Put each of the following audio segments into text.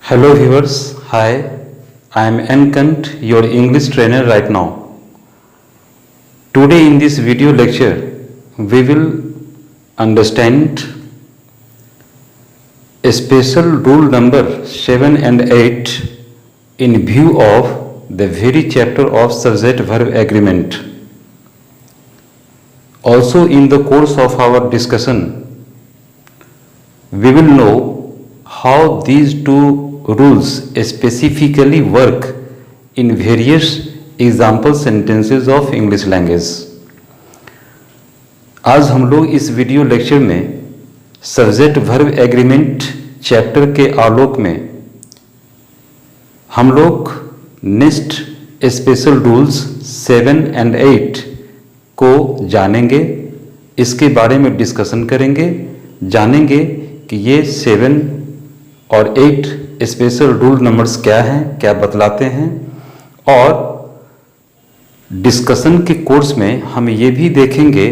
Hello viewers, hi, I am Nkant, your English trainer right now. Today in this video lecture, we will understand a special rule number 7 and 8 in view of the very chapter of subject-verb agreement. Also in the course of our discussion, we will know how these two rules specifically work in various example sentences of English language. आज हम लोग इस video lecture में subject verb agreement chapter के आलोक में हम लोग next special rules 7 and 8 को जानेंगे, इसके बारे में डिस्कशन करेंगे, जानेंगे कि ये 7 और 8 स्पेशल रूल नंबर्स क्या हैं, क्या बतलाते हैं, और डिस्कशन के कोर्स में हम ये भी देखेंगे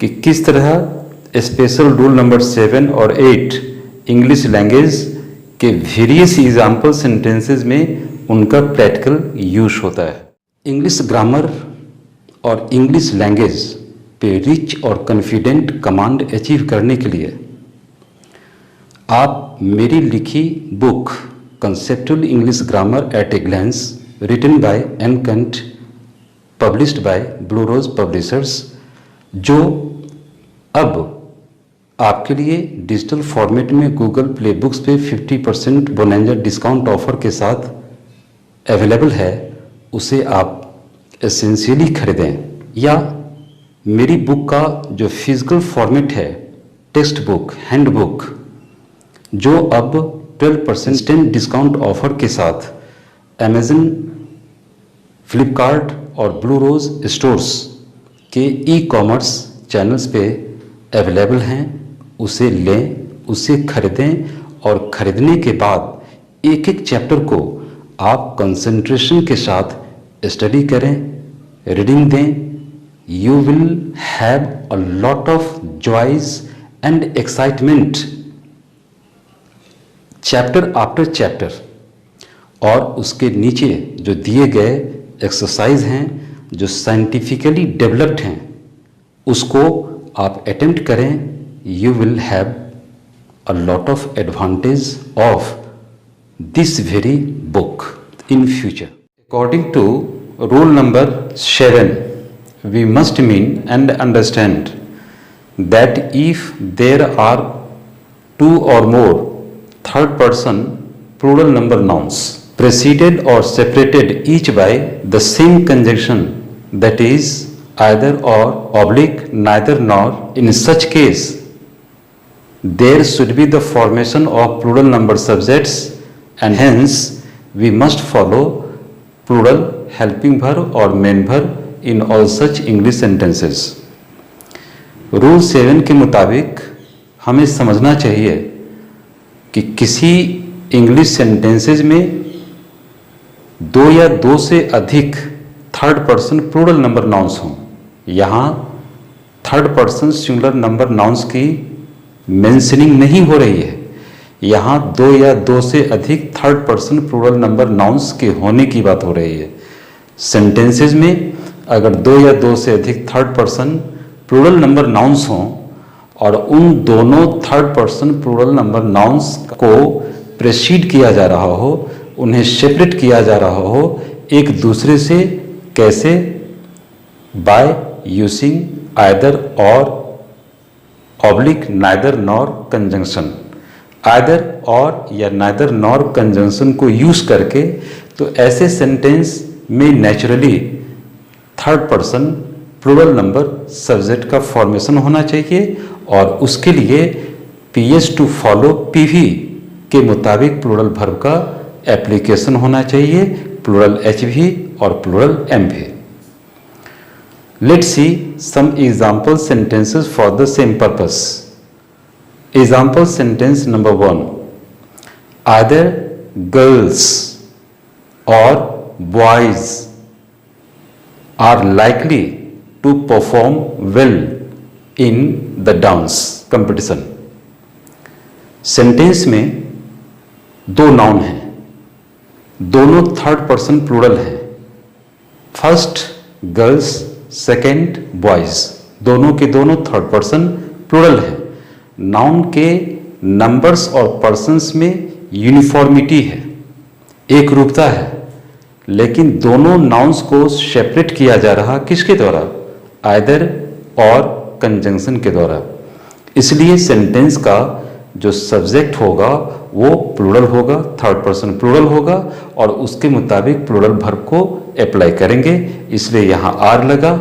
कि किस तरह स्पेशल रूल नंबर 7 और 8 इंग्लिश लैंग्वेज के वेरियस एग्जाम्पल सेंटेंसेस में उनका प्रैक्टिकल यूज होता है। इंग्लिश ग्रामर और इंग्लिश लैंग्वेज पे रिच और कॉन्फिडेंट कमांड अचीव करने के लिए आप मेरी लिखी book conceptual English grammar at a glance written by एनकंट published by Blue Rose Publishers, जो अब आपके लिए डिजिटल फॉर्मेट में गूगल प्ले बुक्स पे 50% बोनेंजर डिस्काउंट ऑफर के साथ अवेलेबल है, उसे आप एसेंशियली खरीदें। या मेरी बुक का जो फिजिकल फॉर्मेट है, टेक्स्ट बुक, हैंड बुक, जो अब 12% डिस्काउंट ऑफर के साथ अमेज़न, फ्लिपकार्ट और ब्लू रोज स्टोर्स के ई-कॉमर्स चैनल्स पे अवेलेबल हैं, उसे लें, उसे खरीदें और खरीदने के बाद एक एक चैप्टर को आप कंसंट्रेशन के साथ स्टडी करें, रीडिंग दें। You will have a lot of joys and excitement chapter after chapter. और उसके नीचे जो दिए गए एक्सरसाइज हैं, जो साइंटिफिकली डेवलप्ड हैं, उसको आप अटेम्प्ट करें। You will have a lot of advantage of this very book in future. According to rule number 7, we must mean and understand that if there are two or more third person plural number nouns preceded or separated each by the same conjunction, that is either or, oblique, neither nor, in such case there should be the formation of plural number subjects, and hence we must follow plural helping verb or main verb in all such English sentences. Rule 7 के मुताबिक हमें समझना चाहिए कि किसी English sentences में दो या दो से अधिक third person plural number nouns हों। यहाँ third person singular number nouns की मेंशनिंग नहीं हो रही है, यहाँ दो या दो से अधिक third person plural number nouns के होने की बात हो रही है। सेंटेंसेज में अगर दो या दो से अधिक third person plural number nouns हों और उन दोनों third person plural number nouns को प्रेसीड किया जा रहा हो, उन्हें सेपरेट किया जा रहा हो एक दूसरे से, कैसे? By using either or, oblique, neither nor conjunction. Either or या नाइदर नॉर कंजंक्शन को यूज करके तो ऐसे सेंटेंस में naturally third person plural number subject का फॉर्मेशन होना चाहिए, और उसके लिए PS टू फॉलो PV के मुताबिक प्लूरल वर्ब का एप्लीकेशन होना चाहिए, प्लूरल HV और plural MV। Let's see some example sentences for the same purpose. Example sentence number 1, either girls और boys are likely to perform well in the dance competition. Sentence में दो noun हैं, दोनों third person plural हैं। First girls, second boys, दोनों के दोनों third person plural हैं। नाउन के नंबर्स और पर्सन्स में यूनिफॉर्मिटी है, एक रूपता है, लेकिन दोनों नाउन्स को सेपरेट किया जा रहा किसके द्वारा? आइदर और कंजंक्शन के द्वारा। इसलिए सेंटेंस का जो सब्जेक्ट होगा वो प्लूरल होगा, थर्ड पर्सन प्लूरल होगा और उसके मुताबिक प्लूरल वर्ब को अप्लाई करेंगे। इसलिए यहाँ आर लगा,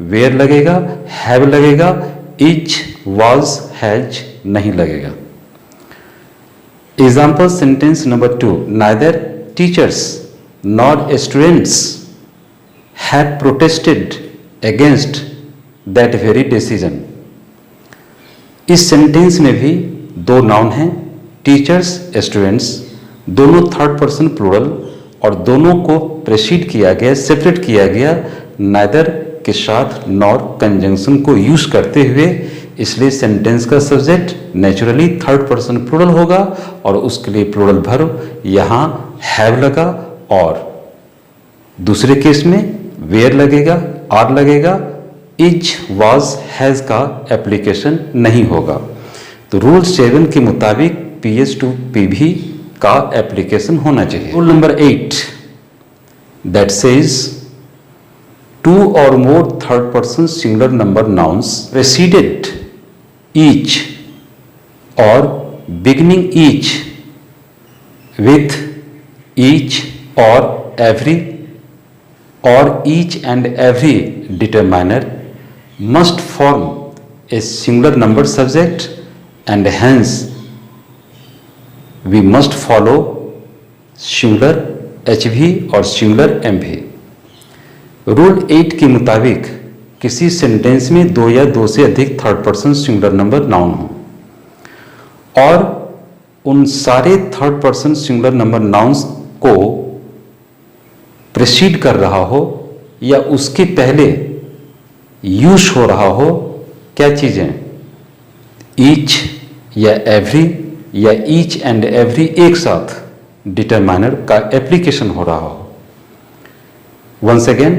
वेयर लगेगा, हैव लगेगा, इज, वाज, हैज नहीं लगेगा। Example sentence number 2, neither teachers nor students have protested against that very decision. इस सेंटेंस में भी दो नाउन हैं, टीचर्स, स्टूडेंट्स, दोनों थर्ड पर्सन प्लूरल और दोनों को प्रेसीड किया गया, सेपरेट किया गया नाइदर के साथ नॉर कंजंक्शन को यूज करते हुए। इसलिए सेंटेंस का subject naturally third person plural होगा और उसके लिए प्लूरल वर्ब यहाँ हैव लगा और दूसरे केस में वेयर लगेगा, आर लगेगा, इज, वाज, हैज का एप्लीकेशन नहीं होगा। तो रूल 7 के मुताबिक PS to PV का एप्लीकेशन होना चाहिए। Rule number 8 that says 2 or more third person singular number nouns preceded each और beginning each with each or each and every determiner must form a singular number subject and hence we must follow singular HV और singular MV। Rule 8 के मुताबिक किसी sentence में दो या दो से अधिक third person singular number noun हो और उन सारे third person singular number nouns को प्रेसीड कर रहा हो या उसके पहले यूज हो रहा हो क्या चीजें? ईच या एवरी या ईच एंड एवरी एक साथ डिटरमाइनर का एप्लीकेशन हो रहा हो। वंस अगेन,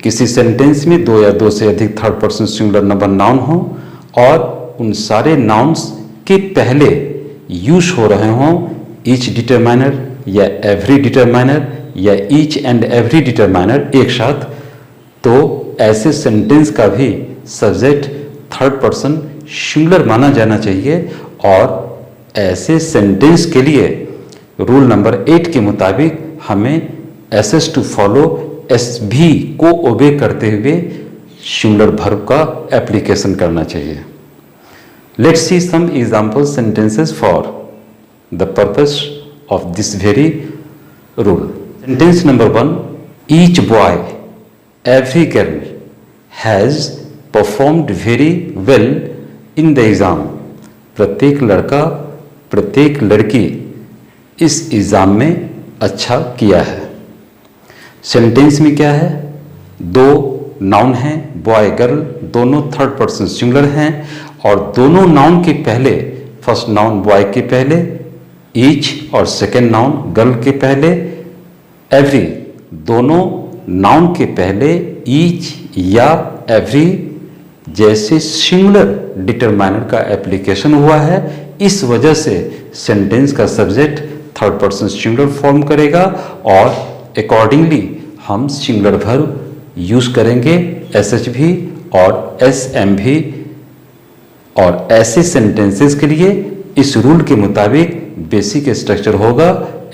किसी सेंटेंस में दो या दो से अधिक third person singular number noun हो और उन सारे नाउन्स के पहले यूज हो रहे हों ईच डिटरमाइनर या एवरी डिटरमाइनर या ईच एंड एवरी डिटरमाइनर एक साथ, तो ऐसे सेंटेंस का भी सब्जेक्ट थर्ड पर्सन सिंगुलर माना जाना चाहिए और ऐसे सेंटेंस के लिए रूल नंबर 8 के मुताबिक हमें SS टू फॉलो SV को ओबे करते हुए सिंगुलर वर्ब का एप्लीकेशन करना चाहिए। Let's see some example sentences for the purpose of this very rule. Sentence number 1, each boy every girl has performed very well in the exam. प्रत्येक लड़का, प्रत्येक लड़की इस एग्जाम में अच्छा किया है। सेंटेंस में क्या है? दो नाउन हैं, बॉय गर्ल, दोनों थर्ड पर्सन सिंगुलर हैं और दोनों नाउन के पहले, फर्स्ट नाउन बॉय के पहले ईच और सेकेंड नाउन गर्ल के पहले एवरी, दोनों नाउन के पहले ईच या एवरी जैसे सिंगुलर डिटरमाइनर का एप्लीकेशन हुआ है। इस वजह से सेंटेंस का subject third person singular form करेगा और अकॉर्डिंगली हम सिंगुलर वर्ब यूज करेंगे SHV और SMV और ऐसे सेंटेंसेस के लिए इस रूल के मुताबिक बेसिक स्ट्रक्चर होगा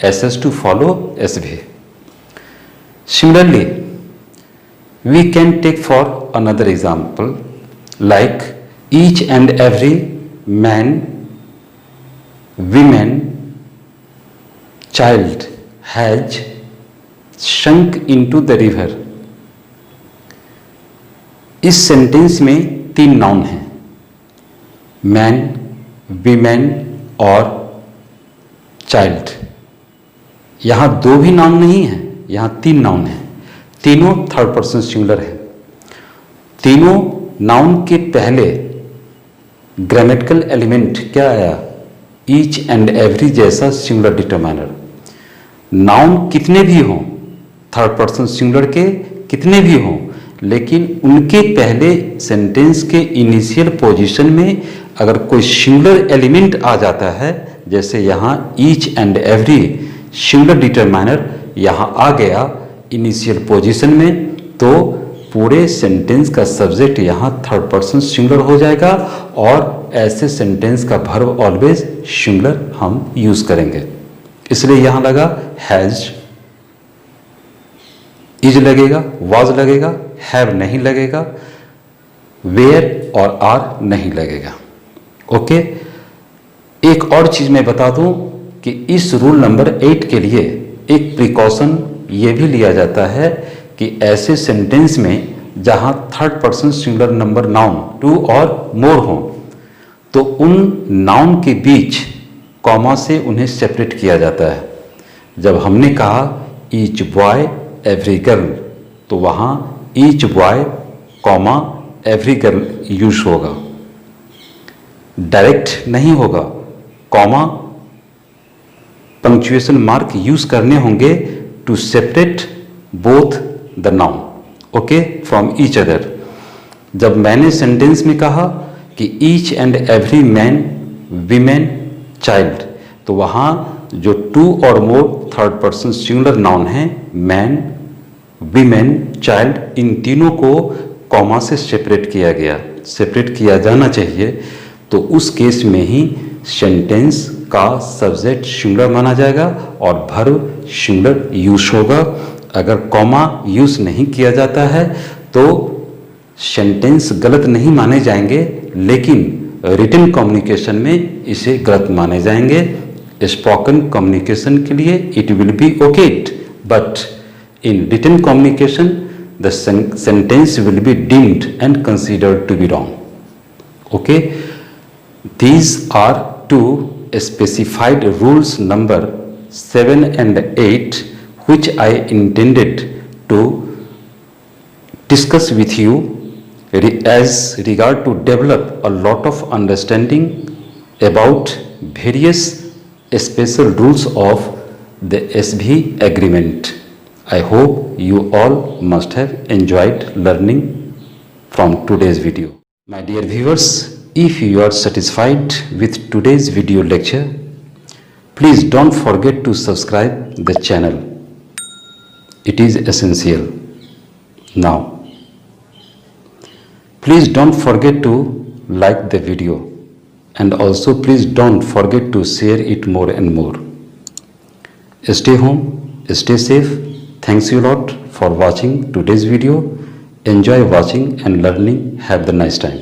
SS to follow SV। Similarly, we can take for another example like each and every man, woman, child has sunk into the river। इस सेंटेंस में 3 नाउन हैं, मैन, वीमेन और चाइल्ड। यहां 2 भी noun नहीं है, यहां 3 नाउन है, तीनों थर्ड पर्सन सिंगुलर है। तीनों नाउन के पहले ग्रामेटिकल एलिमेंट क्या आया? ईच एंड एवरी जैसा सिंगुलर डिटरमाइनर। नाउन कितने भी हों, थर्ड पर्सन सिंगुलर के कितने भी हों, लेकिन उनके पहले सेंटेंस के इनिशियल पोजीशन में अगर कोई सिंगुलर एलिमेंट आ जाता है, जैसे यहाँ each and every singular determiner यहाँ आ गया इनिशियल पोजीशन में, तो पूरे सेंटेंस का सब्जेक्ट यहाँ थर्ड पर्सन सिंगुलर हो जाएगा और ऐसे सेंटेंस का वर्ब ऑलवेज सिंगुलर हम यूज करेंगे। इसलिए यहाँ लगा हैज, इज लगेगा, वाज लगेगा, हैव नहीं लगेगा, वेयर और आर नहीं लगेगा। ओके, एक और चीज मैं बता दूं कि इस रूल नंबर 8 के लिए एक प्रिकॉशन ये भी लिया जाता है कि ऐसे सेंटेंस में जहां third person singular number noun 2 और मोर हो, तो उन नाउन के बीच कॉमा से उन्हें सेपरेट किया जाता है। जब हमने कहा ईच बॉय एवरी गर्ल, तो वहां each boy comma every girl use होगा, डायरेक्ट नहीं होगा, कॉमा पंक्चुएशन मार्क यूज करने होंगे to separate both the noun, okay, from each other. जब मैंने सेंटेंस में कहा कि each and every man, women, child, तो वहां जो 2 और more third person singular noun है, मैन, वीमेन, चाइल्ड, इन तीनों को कॉमा से सेपरेट किया गया, सेपरेट किया जाना चाहिए। तो उस केस में ही सेंटेंस का सब्जेक्ट सिंगुलर माना जाएगा और वर्ब सिंगुलर यूज होगा। अगर कॉमा यूज नहीं किया जाता है तो सेंटेंस गलत नहीं माने जाएंगे, लेकिन रिटन कम्युनिकेशन में इसे गलत माने जाएंगे। स्पोकन कम्युनिकेशन के लिए it will be okay, but in written communication the sentence will be deemed and considered to be wrong. Okay, these are two specified rules number 7 and 8 which I intended to discuss with you as regard to develop a lot of understanding about various special rules of the SV agreement. I hope you all must have enjoyed learning from today's video. My dear viewers, if you are satisfied with today's video lecture, please don't forget to subscribe the channel. It is essential. Now, please don't forget to like the video, and also please don't forget to share it more and more. Stay home, stay safe. Thanks you a lot for watching today's video. Enjoy watching and learning. Have the nice time.